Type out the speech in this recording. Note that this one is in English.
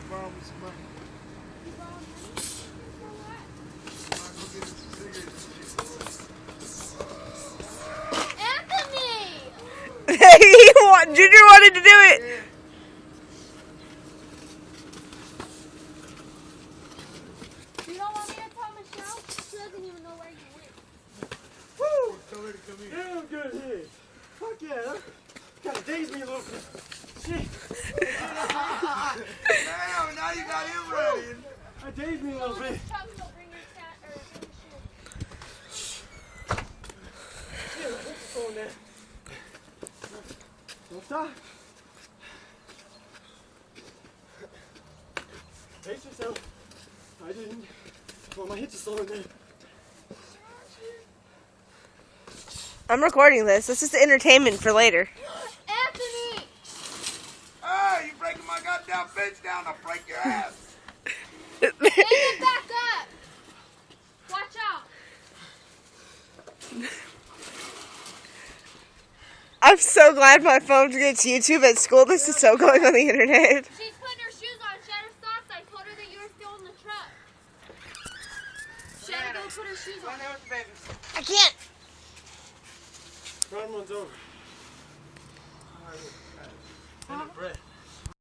Borrow me some money. Junior wanted to do it. You don't want me to tell Michelle? She doesn't even know where you went. Woo! Tell her to come here. Yeah, I'm good here. Fuck yeah. Gotta daze me a little bit. Shit. Damn, now you got him ready. I dazed me a little bit. Yeah, what's the phone there? Don't stop. Pace yourself. I didn't. Well, my hips are slowing down. I'm recording this. This is entertainment for later. Anthony! Hey, you breaking my goddamn bench down, I'll break your ass. Hey, get back up! Watch out! I'm so glad my phone gets YouTube at school. This is so going on the internet. She's putting her shoes on. She had her socks. I told her that you were still in the truck. She had to go put her shoes on. I can't. Round one's over. End of breath.